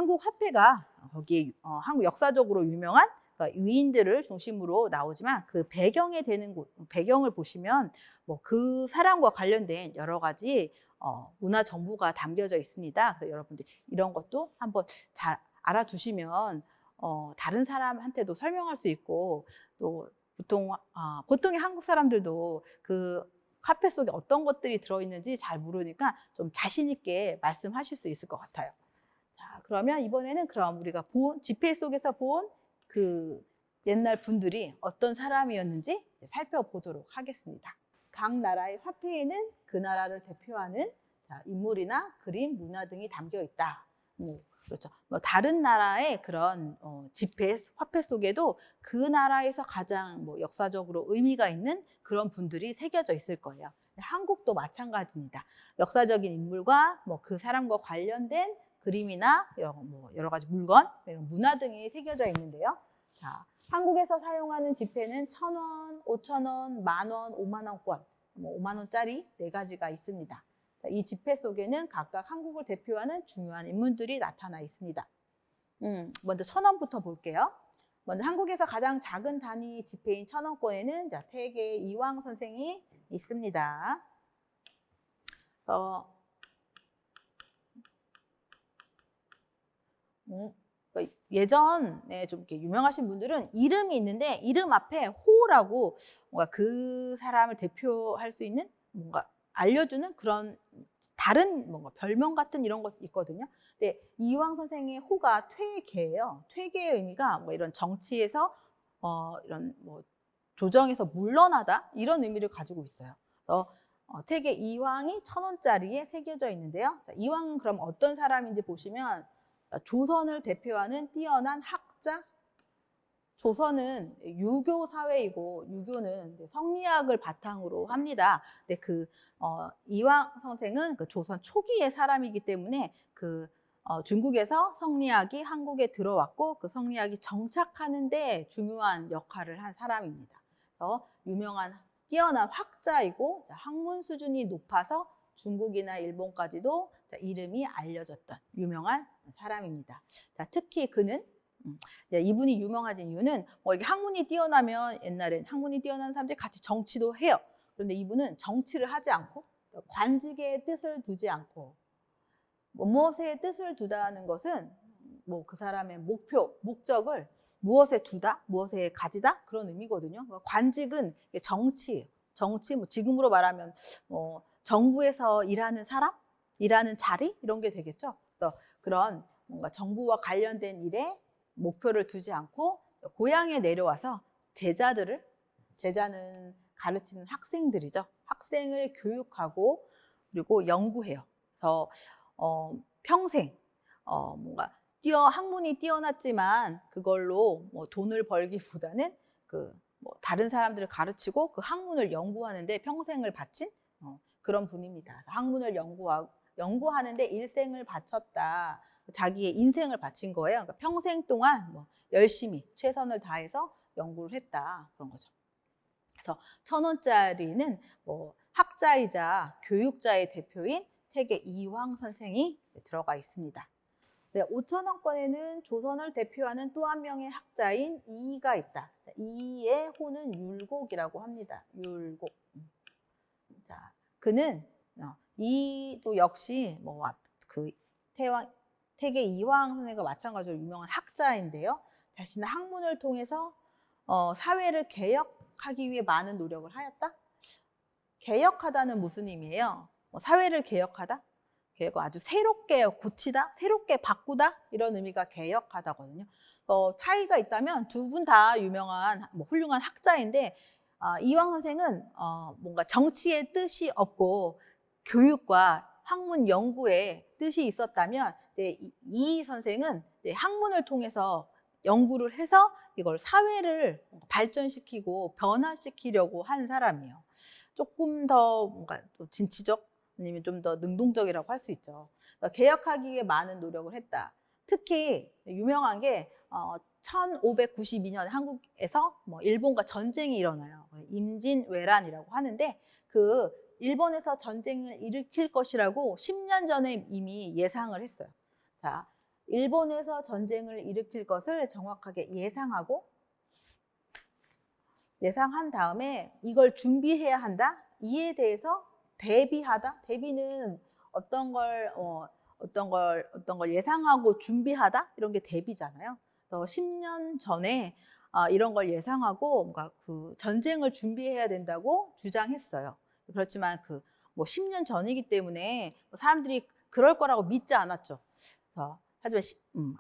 한국 화폐가 거기에 한국 역사적으로 유명한 그러니까 유인들을 중심으로 나오지만 그 배경에 되는 배경을 보시면 뭐 그 사람과 관련된 여러 가지 문화 정보가 담겨져 있습니다. 그래서 여러분들 이런 것도 한번 잘 알아두시면 다른 사람한테도 설명할 수 있고 또 보통의 한국 사람들도 그 화폐 속에 어떤 것들이 들어있는지 잘 모르니까 좀 자신 있게 말씀하실 수 있을 것 같아요. 자, 그러면 이번에는 그럼 우리가 본 지폐 속에서 본 그 옛날 분들이 어떤 사람이었는지 살펴보도록 하겠습니다. 각 나라의 화폐에는 그 나라를 대표하는 인물이나 그림, 문화 등이 담겨 있다. 그렇죠. 다른 나라의 그런 지폐, 화폐 속에도 그 나라에서 가장 역사적으로 의미가 있는 그런 분들이 새겨져 있을 거예요. 한국도 마찬가지입니다. 역사적인 인물과 그 사람과 관련된 그림이나 여러 가지 물건, 문화 등이 새겨져 있는데요. 자, 한국에서 사용하는 지폐는 1,000원, 5,000원, 10,000원, 50,000원권, 50,000원짜리 4가지가 있습니다. 이 지폐 속에는 각각 한국을 대표하는 중요한 인물들이 나타나 있습니다. 먼저 1,000원부터 볼게요. 먼저 한국에서 가장 작은 단위 지폐인 1,000원권에는 태계 이황 선생이 있습니다. 예전에 좀 이렇게 유명하신 분들은 이름이 있는데 이름 앞에 호라고 뭔가 그 사람을 대표할 수 있는 뭔가 알려주는 그런 다른 뭔가 별명 같은 이런 것 있거든요. 근데 이황 선생의 호가 퇴계예요. 퇴계의 의미가 뭐 이런 정치에서 이런 조정에서 물러나다 이런 의미를 가지고 있어요. 그래서 퇴계 이황이 1,000원짜리에 새겨져 있는데요. 자, 이황은 그럼 어떤 사람인지 보시면 조선을 대표하는 뛰어난 학자. 조선은 유교 사회이고 유교는 성리학을 바탕으로 합니다. 근데 이황 선생은 그 조선 초기의 사람이기 때문에 중국에서 성리학이 한국에 들어왔고 그 성리학이 정착하는 데 중요한 역할을 한 사람입니다. 그래서 유명한 뛰어난 학자이고 학문 수준이 높아서 중국이나 일본까지도 이름이 알려졌던 유명한 사람입니다. 자, 특히 그는 이분이 유명해진 이유는 이렇게 학문이 뛰어나면 옛날엔 학문이 뛰어난 사람들이 같이 정치도 해요. 그런데 이분은 정치를 하지 않고 관직의 뜻을 두지 않고 무엇에 뜻을 두다는 것은 그 사람의 목표, 목적을 무엇에 두다, 무엇에 가지다 그런 의미거든요. 관직은 정치, 지금으로 말하면 정부에서 일하는 사람, 일하는 자리 이런 게 되겠죠. 그래서 그런 뭔가 정부와 관련된 일에 목표를 두지 않고 고향에 내려와서 제자는 가르치는 학생들이죠. 학생을 교육하고 그리고 연구해요. 그래서 평생 뭔가 학문이 뛰어났지만 그걸로 돈을 벌기보다는 다른 사람들을 가르치고 그 학문을 연구하는데 평생을 바친 그런 분입니다. 학문을 연구하는데 일생을 바쳤다. 자기의 인생을 바친 거예요. 그러니까 평생 동안 열심히 최선을 다해서 연구를 했다. 그런 거죠. 그래서 1,000원짜리는 학자이자 교육자의 대표인 퇴계 이황 선생이 들어가 있습니다. 네, 5,000원권에는 조선을 대표하는 또 한 명의 학자인 이가 있다. 이의 호는 율곡이라고 합니다. 율곡. 자, 그는 이도 역시 퇴계 이황 선생과 마찬가지로 유명한 학자인데요. 자신의 학문을 통해서 사회를 개혁하기 위해 많은 노력을 하였다. 개혁하다는 무슨 의미예요? 사회를 개혁하다? 아주 새롭게 고치다, 새롭게 바꾸다 이런 의미가 개혁하다거든요. 차이가 있다면 두 분 다 유명한 훌륭한 학자인데 이황 선생은 뭔가 정치의 뜻이 없고 교육과 학문 연구에 뜻이 있었다면 이 선생은 학문을 통해서 연구를 해서 이걸 사회를 발전시키고 변화시키려고 한 사람이에요. 조금 더 뭔가 또 진취적 아니면 좀 더 능동적이라고 할 수 있죠. 그러니까 개혁하기 위해 많은 노력을 했다. 특히 유명한 게 1592년 한국에서 일본과 전쟁이 일어나요. 임진왜란이라고 하는데 일본에서 전쟁을 일으킬 것이라고 10년 전에 이미 예상을 했어요. 자, 일본에서 전쟁을 일으킬 것을 정확하게 예상한 다음에 이걸 준비해야 한다. 이에 대해서 대비하다. 대비는 어떤 걸 예상하고 준비하다. 이런 게 대비잖아요. 10년 전에 이런 걸 예상하고 뭔가 그 전쟁을 준비해야 된다고 주장했어요. 그렇지만 뭐 10년 전이기 때문에 사람들이 그럴 거라고 믿지 않았죠. 하지만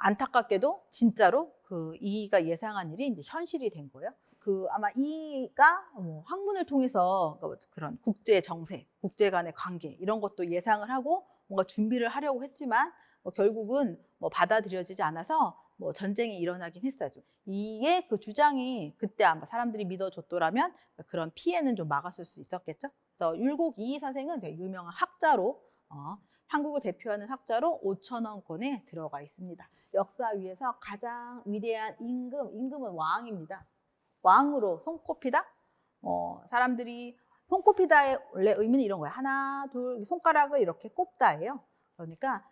안타깝게도 진짜로 이가 예상한 일이 이제 현실이 된 거예요. 아마 이가 학문을 통해서 그런 국제 정세, 국제 간의 관계 이런 것도 예상을 하고 뭔가 준비를 하려고 했지만 결국은 받아들여지지 않아서 전쟁이 일어나긴 했어요. 이게 그 주장이 그때 아마 사람들이 믿어줬더라면 그런 피해는 좀 막았을 수 있었겠죠. 그래서 율곡 이이 선생은 되게 유명한 학자로 한국을 대표하는 학자로 5천원권에 들어가 있습니다. 역사 위에서 가장 위대한 임금은 왕입니다. 왕으로 손꼽히다. 사람들이 손꼽히다의 원래 의미는 이런 거예요. 하나, 둘, 손가락을 이렇게 꼽다예요. 그러니까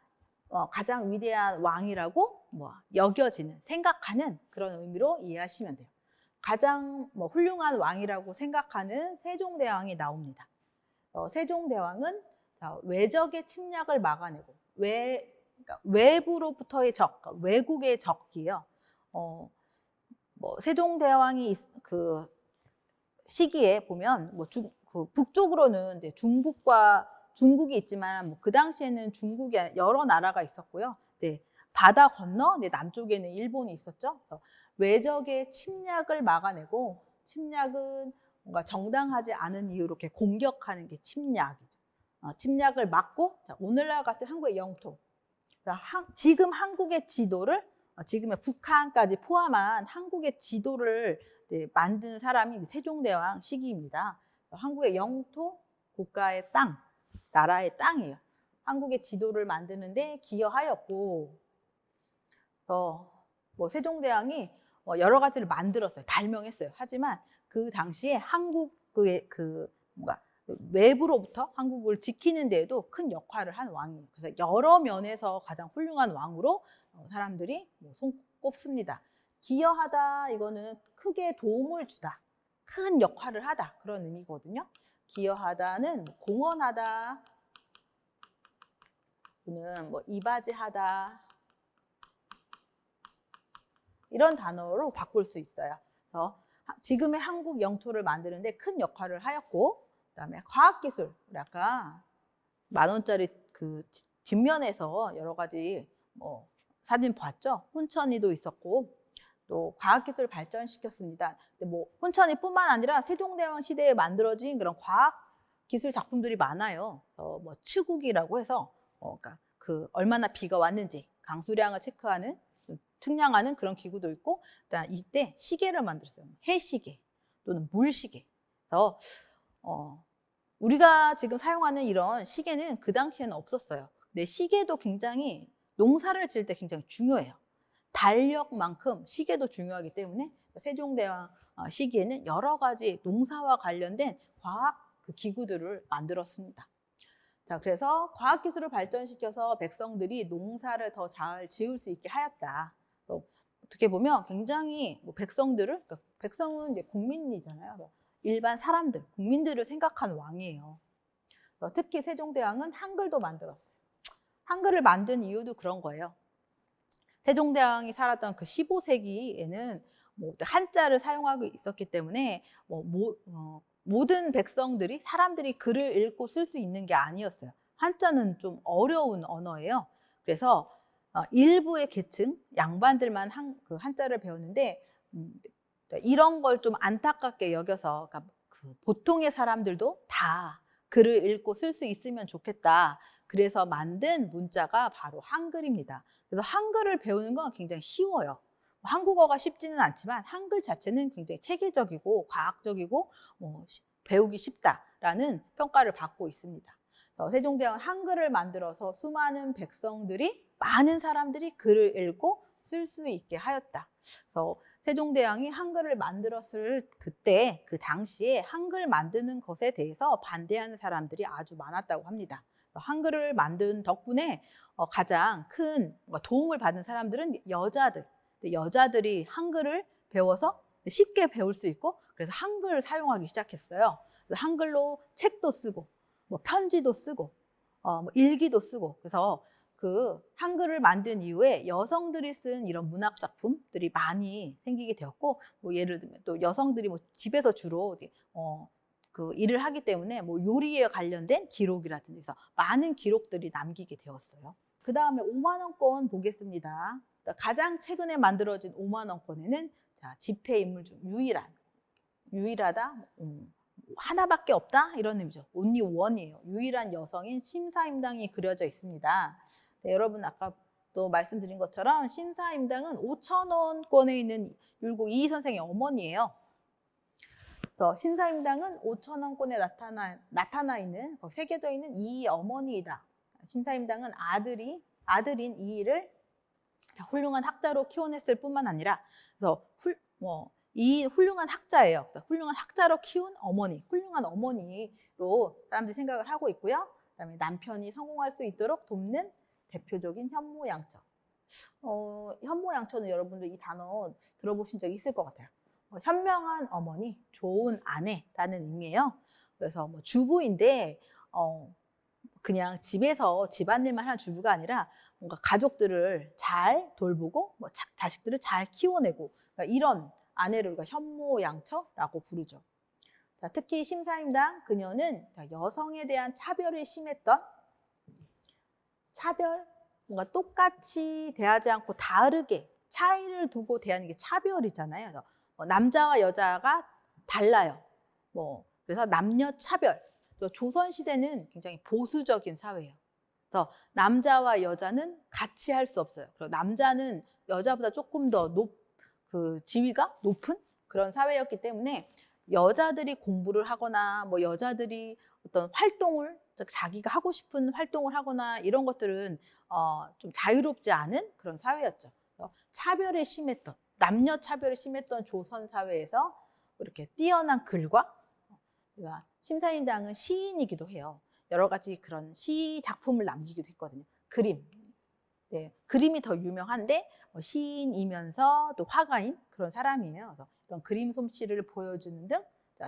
가장 위대한 왕이라고 여겨지는, 생각하는 그런 의미로 이해하시면 돼요. 가장 훌륭한 왕이라고 생각하는 세종대왕이 나옵니다. 세종대왕은 외적의 침략을 막아내고 그러니까 외부로부터의 적, 그러니까 외국의 적이에요. 세종대왕이 그 시기에 보면 북쪽으로는 중국이 있지만 그 당시에는 중국이 여러 나라가 있었고요. 바다 건너 남쪽에는 일본이 있었죠. 외적의 침략을 막아내고, 침략은 뭔가 정당하지 않은 이유로 이렇게 공격하는 게 침략이죠. 침략을 막고, 오늘날 같은 한국의 영토, 지금 한국의 지도를, 지금의 북한까지 포함한 한국의 지도를 만든 사람이 세종대왕 시기입니다. 한국의 영토, 국가의 땅, 나라의 땅이에요. 한국의 지도를 만드는데 기여하였고, 세종대왕이 여러 가지를 만들었어요. 발명했어요. 하지만 그 당시에 한국의 외부로부터 한국을 지키는 데에도 큰 역할을 한 왕이에요. 그래서 여러 면에서 가장 훌륭한 왕으로 사람들이 손꼽습니다. 기여하다, 이거는 크게 도움을 주다, 큰 역할을 하다, 그런 의미거든요. 기여하다는 공헌하다, 또는 이바지하다, 이런 단어로 바꿀 수 있어요. 그래서 지금의 한국 영토를 만드는데 큰 역할을 하였고, 그다음에 과학기술, 아까 10,000원짜리 그 뒷면에서 여러 가지 사진 봤죠? 혼천이도 있었고, 또 과학기술을 발전시켰습니다. 근데 혼천이뿐만 아니라 세종대왕 시대에 만들어진 그런 과학기술 작품들이 많아요. 치국이라고 해서 그러니까 얼마나 비가 왔는지 강수량을 체크하는, 측량하는 그런 기구도 있고, 이때 시계를 만들었어요. 해시계 또는 물시계. 그래서 우리가 지금 사용하는 이런 시계는 그 당시에는 없었어요. 근데 시계도 굉장히 농사를 지을 때 굉장히 중요해요. 달력만큼 시계도 중요하기 때문에 세종대왕 시기에는 여러 가지 농사와 관련된 과학 기구들을 만들었습니다. 그래서 과학기술을 발전시켜서 백성들이 농사를 더 잘 지을 수 있게 하였다. 어떻게 보면 굉장히 백성들을, 그러니까 백성은 이제 국민이잖아요. 일반 사람들, 국민들을 생각한 왕이에요. 특히 세종대왕은 한글도 만들었어요. 한글을 만든 이유도 그런 거예요. 세종대왕이 살았던 그 15세기에는 한자를 사용하고 있었기 때문에 모든 사람들이 글을 읽고 쓸 수 있는 게 아니었어요. 한자는 좀 어려운 언어예요. 그래서 일부의 계층, 양반들만 한자를 배웠는데, 이런 걸 좀 안타깝게 여겨서, 그러니까 보통의 사람들도 다 글을 읽고 쓸 수 있으면 좋겠다. 그래서 만든 문자가 바로 한글입니다. 그래서 한글을 배우는 건 굉장히 쉬워요. 한국어가 쉽지는 않지만 한글 자체는 굉장히 체계적이고 과학적이고 배우기 쉽다라는 평가를 받고 있습니다. 세종대왕은 한글을 만들어서 많은 사람들이 글을 읽고 쓸 수 있게 하였다. 그래서 세종대왕이 한글을 만들었을 그 당시에 한글 만드는 것에 대해서 반대하는 사람들이 아주 많았다고 합니다. 한글을 만든 덕분에 가장 큰 도움을 받은 사람들은 여자들. 여자들이 한글을 배워서 쉽게 배울 수 있고 그래서 한글을 사용하기 시작했어요. 그래서 한글로 책도 쓰고 뭐 편지도 쓰고 뭐 일기도 쓰고 그래서 그 한글을 만든 이후에 여성들이 쓴 이런 문학 작품들이 많이 생기게 되었고 뭐 예를 들면 또 여성들이 뭐 집에서 주로 그 일을 하기 때문에 뭐 요리에 관련된 기록이라든지 해서 많은 기록들이 남기게 되었어요. 그 다음에 5만 원권 보겠습니다. 가장 최근에 만들어진 5만 원권에는 자, 집회 인물 중 유일하다, 하나밖에 없다 이런 의미죠. only one이에요. 유일한 여성인 심사임당이 그려져 있습니다. 네, 여러분 아까 또 말씀드린 것처럼 심사임당은 5천 원권에 있는 율곡 이희 선생의 어머니예요. 그래서 심사임당은 5천 원권에 나타나 있는 새겨져 있는 이희의 어머니이다. 심사임당은 아들인 이희를 훌륭한 학자로 키워냈을 뿐만 아니라 그래서 이 훌륭한 학자예요. 훌륭한 학자로 키운 어머니, 훌륭한 어머니로 사람들이 생각을 하고 있고요. 그다음에 남편이 성공할 수 있도록 돕는 대표적인 현모양처. 현모양처는 여러분들 이 단어 들어보신 적 있을 것 같아요. 현명한 어머니, 좋은 아내라는 의미예요. 그래서 뭐 주부인데 그냥 집에서 집안일만 하는 주부가 아니라 뭔가 가족들을 잘 돌보고 뭐 자식들을 잘 키워내고 그러니까 이런 아내를 우리가 현모양처라고 부르죠. 자, 특히 심사임당 그녀는 여성에 대한 차별이 심했던 뭔가 똑같이 대하지 않고 다르게 차이를 두고 대하는 게 차별이잖아요. 그래서 남자와 여자가 달라요. 그래서 남녀 차별. 조선 시대는 굉장히 보수적인 사회예요. 그래서 남자와 여자는 같이 할 수 없어요. 그리고 남자는 여자보다 조금 더 지위가 높은 그런 사회였기 때문에 여자들이 공부를 하거나 뭐 여자들이 어떤 활동을 자기가 하고 싶은 활동을 하거나 이런 것들은 좀 자유롭지 않은 그런 사회였죠. 차별이 심했던 남녀 차별이 심했던 조선 사회에서 이렇게 뛰어난 글과 그러니까 심사임당은 시인이기도 해요. 여러 가지 그런 시 작품을 남기기도 했거든요. 그림. 네, 그림이 더 유명한데 시인이면서 또 화가인 그런 사람이에요. 그래서 이런 그림 솜씨를 보여주는 등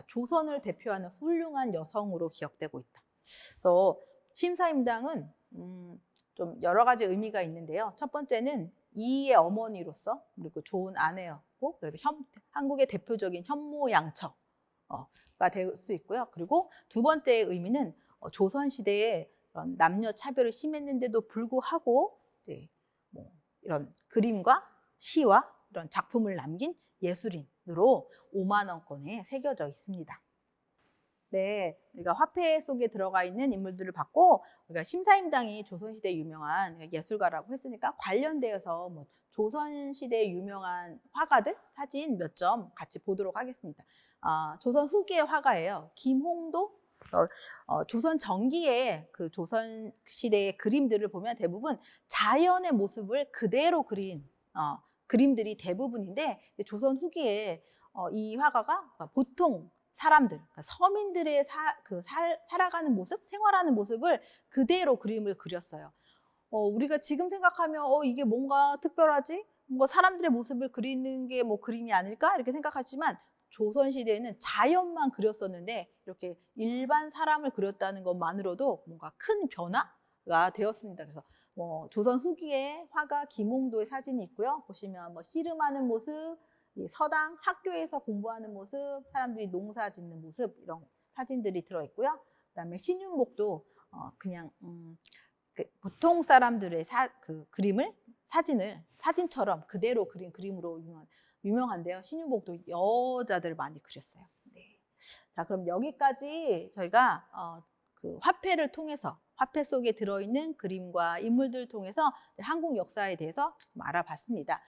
조선을 대표하는 훌륭한 여성으로 기억되고 있다. 그래서 심사임당은 좀 여러 가지 의미가 있는데요. 첫 번째는 이희의 어머니로서 그리고 좋은 아내였고 그래도 한국의 대표적인 현모양처가 될 수 있고요. 그리고 두 번째의 의미는 조선시대에 남녀 차별이 심했는데도 불구하고 뭐 이런 그림과 시와 이런 작품을 남긴 예술인으로 5만 원권에 새겨져 있습니다. 네, 우리가 화폐 속에 들어가 있는 인물들을 봤고 우리가 심사임당이 조선시대 유명한 예술가라고 했으니까 관련되어서 뭐 조선시대 유명한 화가들 사진 몇 점 같이 보도록 하겠습니다. 조선 후기의 화가예요. 김홍도. 조선 전기의 그 조선 시대의 그림들을 보면 대부분 자연의 모습을 그대로 그린 그림들이 대부분인데 조선 후기에 이 화가가 보통 사람들, 그러니까 서민들의 살아가는 모습, 생활하는 모습을 그대로 그림을 그렸어요. 우리가 지금 생각하면 이게 뭔가 특별하지? 뭔가 사람들의 모습을 그리는 게 뭐 그림이 아닐까? 이렇게 생각하지만 조선시대에는 자연만 그렸었는데 이렇게 일반 사람을 그렸다는 것만으로도 뭔가 큰 변화가 되었습니다. 그래서 조선 후기의 화가 김홍도의 사진이 있고요. 보시면 씨름하는 모습, 서당, 학교에서 공부하는 모습, 사람들이 농사 짓는 모습 이런 사진들이 들어있고요. 그다음에 신윤복도 그냥 보통 사람들의 그림을 사진처럼 그대로 그린 그림으로 유명한데요. 신윤복도 여자들 많이 그렸어요. 네. 자, 그럼 여기까지 저희가 그 화폐를 통해서 화폐 속에 들어있는 그림과 인물들을 통해서 한국 역사에 대해서 좀 알아봤습니다.